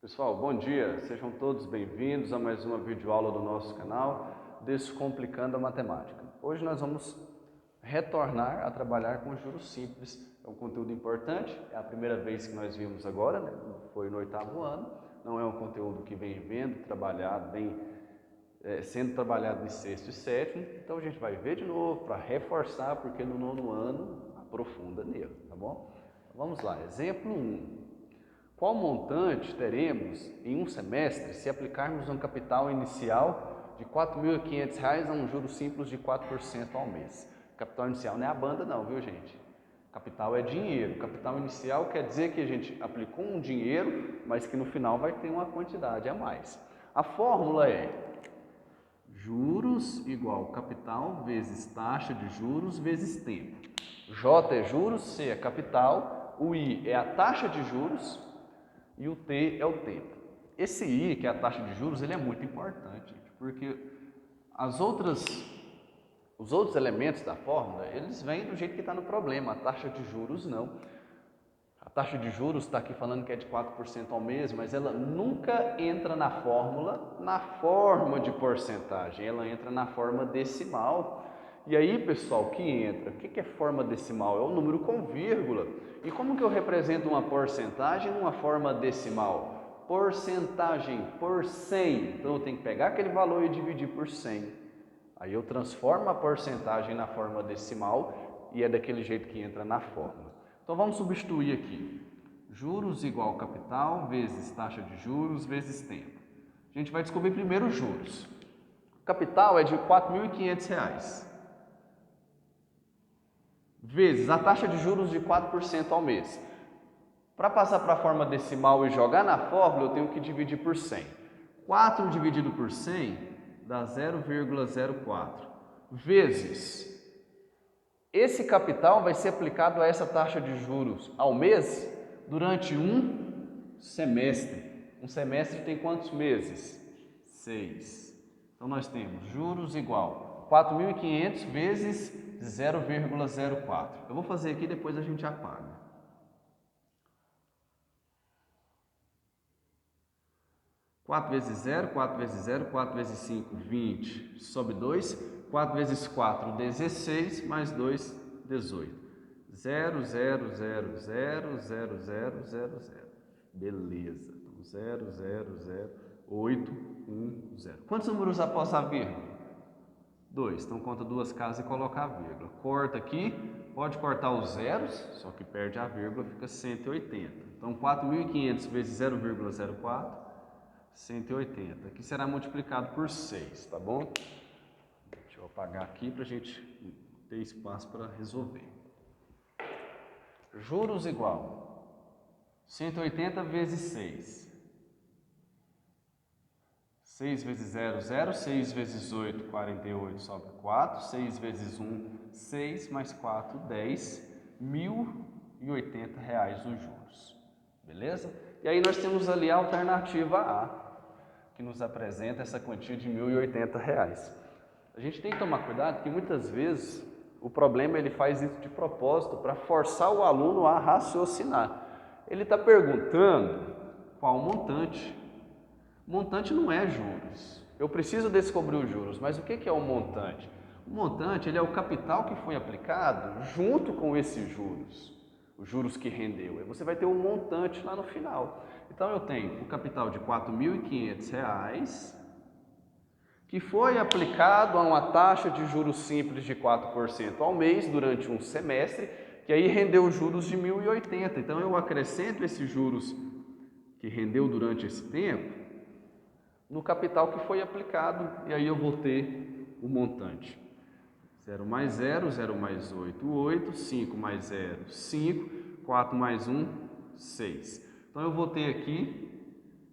Pessoal, bom dia, sejam todos bem-vindos a mais uma videoaula do nosso canal Descomplicando a Matemática. Hoje nós vamos retornar a trabalhar com juros simples. É um conteúdo importante, é a primeira vez que nós vimos agora, né? Foi no 8º ano, não é um conteúdo que vem trabalhado, sendo trabalhado em 6º e 7º, então a gente vai ver de novo para reforçar, porque no 9º ano aprofunda nele, tá bom? Vamos lá, exemplo 1. Qual montante teremos em um semestre se aplicarmos um capital inicial de R$ 4.500 a um juros simples de 4% ao mês? Capital inicial não é a banda não, viu gente? Capital é dinheiro. Capital inicial quer dizer que a gente aplicou um dinheiro, mas que no final vai ter uma quantidade a mais. A fórmula é juros igual capital vezes taxa de juros vezes tempo. J é juros, C é capital, o I é a taxa de juros e o T é o tempo. Esse I, que é a taxa de juros, ele é muito importante, porque os outros elementos da fórmula, eles vêm do jeito que está no problema, a taxa de juros não. A taxa de juros está aqui falando que é de 4% ao mês, mas ela nunca entra na fórmula na forma de porcentagem, ela entra na forma decimal. E aí, pessoal, o que entra? O que é forma decimal? É o número com vírgula. E como que eu represento uma porcentagem numa forma decimal? Porcentagem por 100. Então eu tenho que pegar aquele valor e dividir por 100. Aí eu transformo a porcentagem na forma decimal e é daquele jeito que entra na fórmula. Então vamos substituir aqui. Juros igual capital vezes taxa de juros vezes tempo. A gente vai descobrir primeiro os juros. Capital é de R$ 4.500. Vezes a taxa de juros de 4% ao mês. Para passar para a forma decimal e jogar na fórmula, eu tenho que dividir por 100. 4 dividido por 100 dá 0,04. Vezes, esse capital vai ser aplicado a essa taxa de juros ao mês durante um semestre. Um semestre tem quantos meses? 6. Então nós temos juros igual 4.500 vezes 0,04. Eu vou fazer aqui, depois a gente apaga. Quatro vezes 0, 4 vezes 0, 4 vezes 5, 20, sobe 2, 4 vezes 4, 16, mais 2, 18. 0, 0, 0, 0, 0, 0, 0, 0. Beleza. Então, 0, 0, 0, 8, 1, 0. Quantos números após a vírgula? 2. Então, conta duas casas e coloca a vírgula. Corta aqui, pode cortar os zeros, só que perde a vírgula, fica 180. Então, 4.500 vezes 0,04, 180. Aqui será multiplicado por 6, tá bom? Deixa eu apagar aqui para a gente ter espaço para resolver. Juros igual 180 vezes 6. 6 vezes 0, 0. 6 vezes 8, 48, sobe 4. 6 vezes 1, 6, mais 4, 10. R$ 1.080 os juros. Beleza? E aí nós temos ali a alternativa A, que nos apresenta essa quantia de R$ 1.080. A gente tem que tomar cuidado que muitas vezes o problema ele faz isso de propósito para forçar o aluno a raciocinar. Ele está perguntando qual montante. Montante não é juros. Eu preciso descobrir os juros, mas o que é o montante? O montante ele é o capital que foi aplicado junto com esses juros. Os juros que rendeu. E você vai ter um montante lá no final. Então eu tenho o capital de R$ 4.500 que foi aplicado a uma taxa de juros simples de 4% ao mês durante um semestre, que aí rendeu juros de 1.080. Então eu acrescento esses juros que rendeu durante esse tempo no capital que foi aplicado e aí eu vou ter o montante. 0 mais 0, 0 mais 8, 8, 5 mais 0, 5, 4 mais 1, 6. Então eu vou ter aqui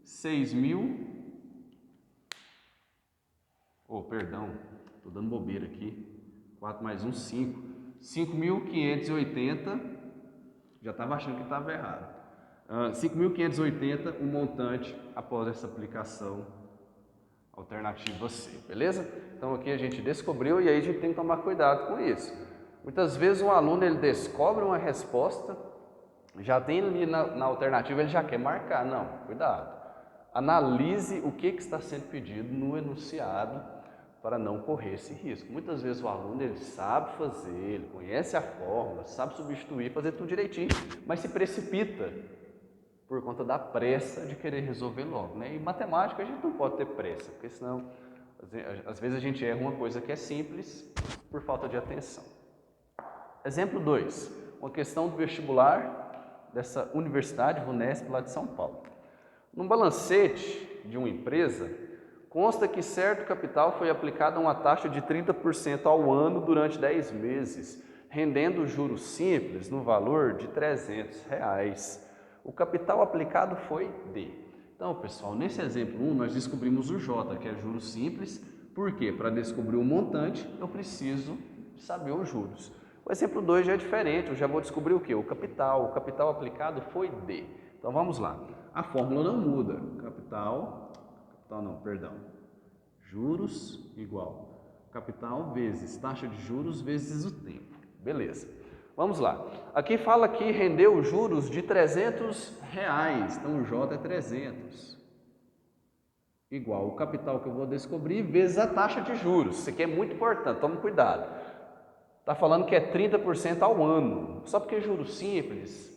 6.000, estou dando bobeira aqui, 4 mais 1, 5, 5.580, já estava achando que estava errado, 5.580 o montante após essa aplicação alternativa C, beleza? Então aqui a gente descobriu e aí a gente tem que tomar cuidado com isso. Muitas vezes um aluno ele descobre uma resposta, já tem ali na alternativa, ele já quer marcar. Não, cuidado. Analise o que está sendo pedido no enunciado para não correr esse risco. Muitas vezes o aluno ele sabe fazer, ele conhece a fórmula, sabe substituir, fazer tudo direitinho, mas se precipita por conta da pressa de querer resolver logo, né? E matemática a gente não pode ter pressa, porque senão às vezes a gente erra uma coisa que é simples por falta de atenção. Exemplo 2, uma questão do vestibular dessa universidade, VUNESP, lá de São Paulo. No balancete de uma empresa, consta que certo capital foi aplicado a uma taxa de 30% ao ano durante 10 meses, rendendo juros simples no valor de R$300. O capital aplicado foi D. Então, pessoal, nesse exemplo 1, nós descobrimos o J, que é juros simples. Por quê? Para descobrir o montante, eu preciso saber os juros. O exemplo 2 já é diferente, eu já vou descobrir o quê? O capital aplicado foi D. Então, vamos lá. A fórmula não muda. Juros igual capital vezes taxa de juros vezes o tempo. Beleza. Vamos lá. Aqui fala que rendeu juros de R$300. Então, o J é 300. Igual o capital que eu vou descobrir vezes a taxa de juros. Isso aqui é muito importante, tome cuidado. Está falando que é 30% ao ano. Só porque juros simples,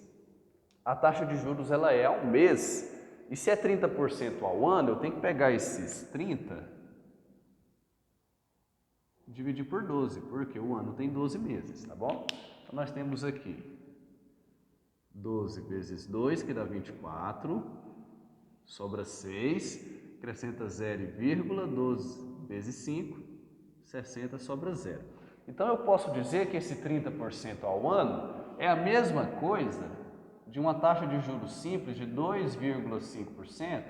a taxa de juros ela é ao mês. E se é 30% ao ano, eu tenho que pegar esses 30 e dividir por 12, porque o ano tem 12 meses, tá bom? Então, nós temos aqui 12 vezes 2, que dá 24, sobra 6, acrescenta 0, 12 vezes 5, 60, sobra 0. Então, eu posso dizer que esse 30% ao ano é a mesma coisa de uma taxa de juros simples de 2,5%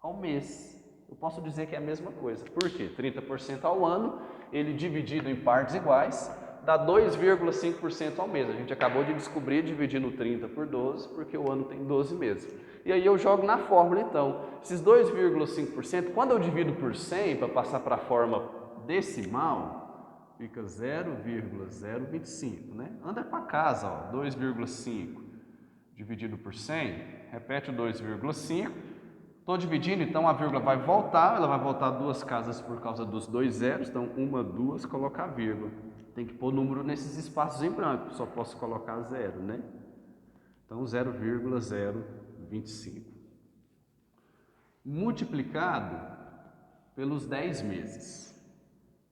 ao mês. Eu posso dizer que é a mesma coisa. Por quê? 30% ao ano, ele dividido em partes iguais, dá 2,5% ao mês. A gente acabou de descobrir dividindo 30 por 12, porque o ano tem 12 meses. E aí eu jogo na fórmula, então. Esses 2,5%, quando eu divido por 100, para passar para a forma decimal, fica 0,025, né? Anda para casa, ó, 2,5 dividido por 100, repete o 2,5. Estou dividindo, então a vírgula vai voltar, ela vai voltar 2 casas por causa dos 2 zeros, então 1, 2, colocar vírgula. Tem que pôr número nesses espaços em branco, só posso colocar 0, né? Então 0,025. Multiplicado pelos 10 meses,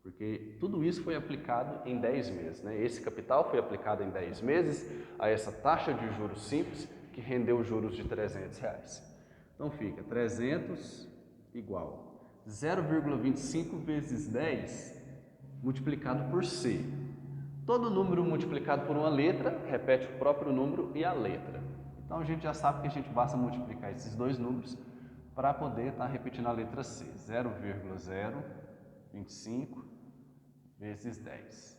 porque tudo isso foi aplicado em 10 meses, né? Esse capital foi aplicado em 10 meses a essa taxa de juros simples que rendeu juros de R$300. Então fica 300 igual 0,25 vezes 10 multiplicado por C. Todo número multiplicado por uma letra repete o próprio número e a letra. Então a gente já sabe que a gente basta multiplicar esses dois números para poder estar repetindo a letra C. 0,025 vezes 10.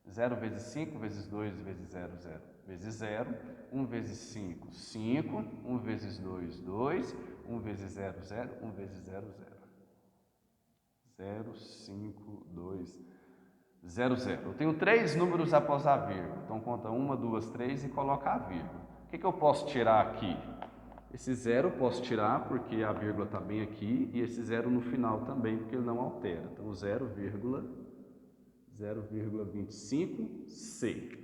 0 vezes 5 vezes 2 vezes 0, 0 vezes 0. 1 vezes 5, 5. 1 vezes 2, 2. 1 vezes 0, 0. 1 vezes 0, 0. 0, 5, 2, 0, 0. Eu tenho 3 números após a vírgula. Então, conta 1, 2, 3 e coloca a vírgula. O que eu posso tirar aqui? Esse 0 eu posso tirar porque a vírgula está bem aqui e esse 0 no final também, porque ele não altera. Então, 0,25C.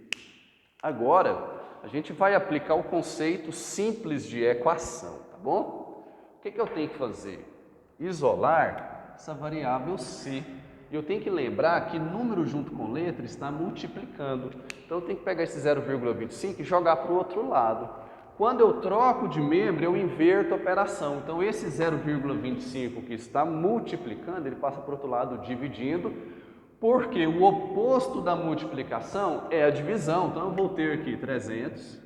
Agora, a gente vai aplicar o conceito simples de equação, tá bom? O que eu tenho que fazer? Isolar essa variável C. E eu tenho que lembrar que número junto com letra está multiplicando. Então, eu tenho que pegar esse 0,25 e jogar para o outro lado. Quando eu troco de membro, eu inverto a operação. Então, esse 0,25 que está multiplicando, ele passa para o outro lado dividindo, porque o oposto da multiplicação é a divisão. Então, eu vou ter aqui 300.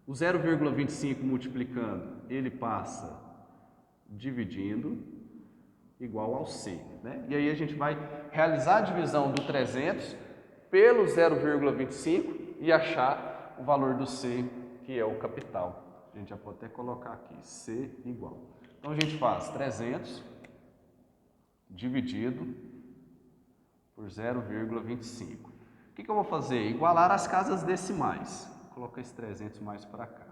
O 0,25 multiplicando, ele passa dividindo, igual ao C, né? E aí a gente vai realizar a divisão do 300 pelo 0,25 e achar o valor do C, que é o capital. A gente já pode até colocar aqui, C igual. Então, a gente faz 300 dividido por 0,25. O que eu vou fazer? Igualar as casas decimais. Vou colocar esse 300 mais para cá.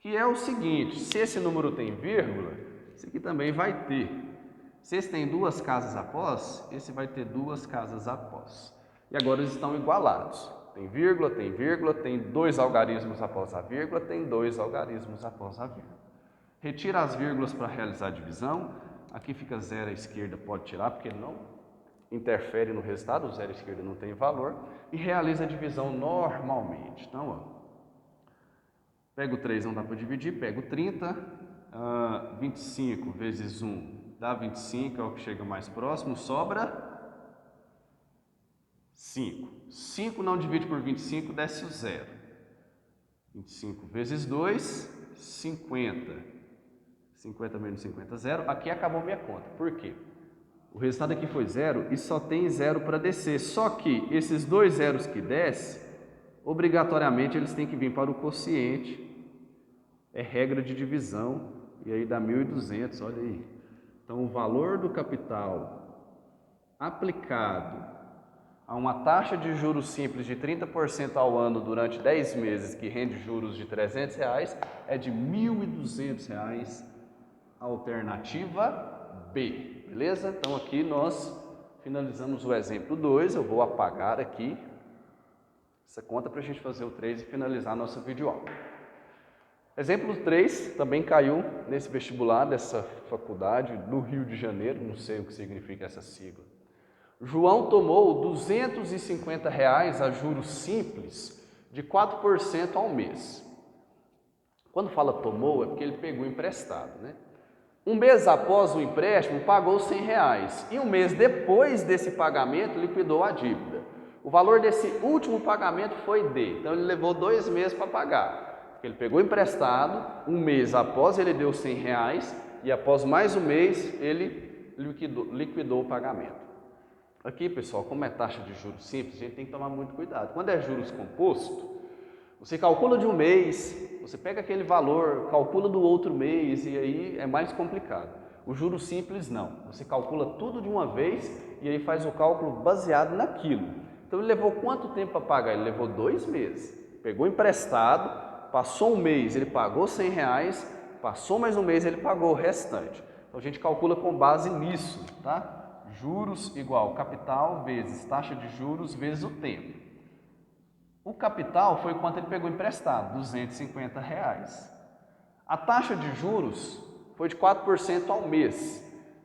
que é o seguinte: se esse número tem vírgula, esse aqui também vai ter. Se esse tem duas casas após, esse vai ter duas casas após. E agora eles estão igualados. Tem vírgula, tem dois algarismos após a vírgula, tem dois algarismos após a vírgula. Retira as vírgulas para realizar a divisão. Aqui fica zero à esquerda, pode tirar, porque não interfere no resultado, o zero à esquerda não tem valor. E realiza a divisão normalmente. Então, ó, pega o 3, não dá para dividir, pega o 30, 25 vezes 1 dá 25, é o que chega mais próximo, sobra 5. 5 não divide por 25, desce o zero. 25 vezes 2, 50. 50 menos 50, zero. Aqui acabou minha conta. Por quê? O resultado aqui foi zero e só tem zero para descer. Só que esses dois zeros que descem, obrigatoriamente eles têm que vir para o quociente. É regra de divisão. E aí dá 1.200, olha aí. Então, o valor do capital aplicado a uma taxa de juros simples de 30% ao ano durante 10 meses, que rende juros de R$300, é de R$ 1.200, alternativa B, beleza? Então, aqui nós finalizamos o exemplo 2, eu vou apagar aqui essa conta para a gente fazer o 3 e finalizar a nossa videoaula. Exemplo 3 também caiu nesse vestibular dessa faculdade do Rio de Janeiro, não sei o que significa essa sigla. João tomou R$250 a juros simples de 4% ao mês. Quando fala tomou, é porque ele pegou emprestado, né? Um mês após o empréstimo, pagou R$100 e um mês depois desse pagamento, liquidou a dívida. O valor desse último pagamento foi D, então ele levou 2 meses para pagar. Ele pegou emprestado, um mês após ele deu R$100 e após mais um mês ele liquidou o pagamento. Aqui, pessoal, como é taxa de juros simples, a gente tem que tomar muito cuidado. Quando é juros composto, você calcula de um mês, você pega aquele valor, calcula do outro mês e aí é mais complicado. O juros simples não, você calcula tudo de uma vez e aí faz o cálculo baseado naquilo. Então ele levou quanto tempo para pagar? Ele levou 2 meses. Pegou emprestado, passou um mês, ele pagou R$100, passou mais um mês, ele pagou o restante. Então a gente calcula com base nisso, tá? Juros igual capital vezes taxa de juros vezes o tempo. O capital foi quanto ele pegou emprestado, R$250. A taxa de juros foi de 4% ao mês.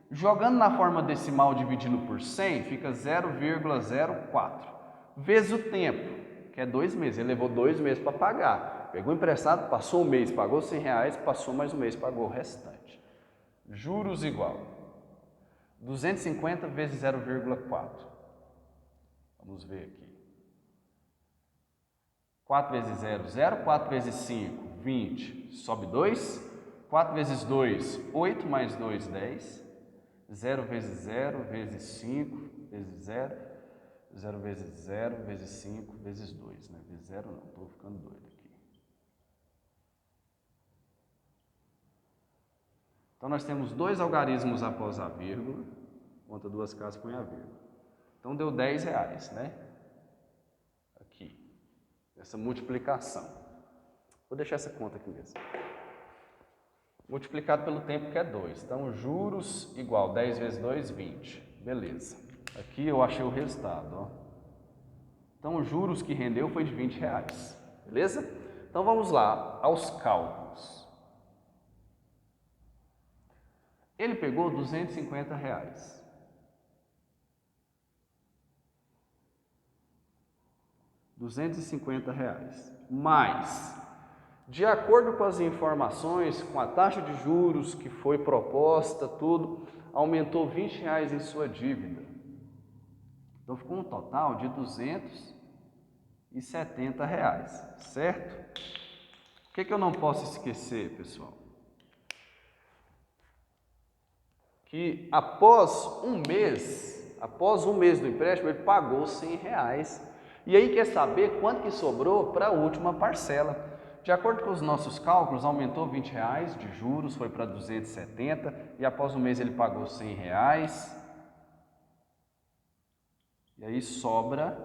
Jogando na forma decimal dividindo por 100, fica 0,04. Vezes o tempo, que é 2 meses. Ele levou 2 meses para pagar. Pegou emprestado, passou um mês, pagou R$100, passou mais um mês, pagou o restante. Juros igual 250 vezes 0,4. Vamos ver aqui. 4 vezes 0, 0. 4 vezes 5, 20. Sobe 2. 4 vezes 2, 8 mais 2, 10. 0 vezes 0, vezes 5, vezes 0. 0 vezes 0, vezes 5, vezes 2. Né? Vezes 0 não, estou ficando doido aqui. Então, nós temos 2 algarismos após a vírgula. Conta 2 casas, põe a vírgula. Então, deu R$10, né? Aqui. Essa multiplicação. Vou deixar essa conta aqui mesmo. Multiplicado pelo tempo, que é 2. Então, juros igual 10 vezes 2, 20. Beleza. Aqui eu achei o resultado, ó. Então, os juros que rendeu foi de R$20. Beleza? Então, vamos lá aos cálculos. Ele pegou R$250. R$250. Mais, de acordo com as informações, com a taxa de juros que foi proposta, tudo, aumentou R$20 em sua dívida. Então, ficou um total de R$270, certo? O que eu não posso esquecer, pessoal? Que após um mês do empréstimo, ele pagou R$100. E aí quer saber quanto que sobrou para a última parcela. De acordo com os nossos cálculos, aumentou R$20 de juros, foi para 270, e após um mês ele pagou R$100. E aí sobra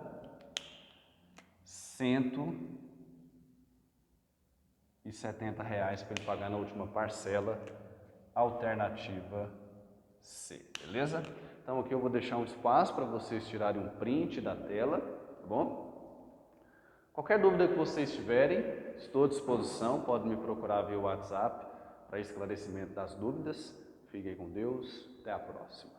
reais para ele pagar na última parcela, alternativa C, beleza? Então aqui eu vou deixar um espaço para vocês tirarem um print da tela, tá bom? Qualquer dúvida que vocês tiverem, estou à disposição, podem me procurar via WhatsApp para esclarecimento das dúvidas. Fiquem com Deus, até a próxima.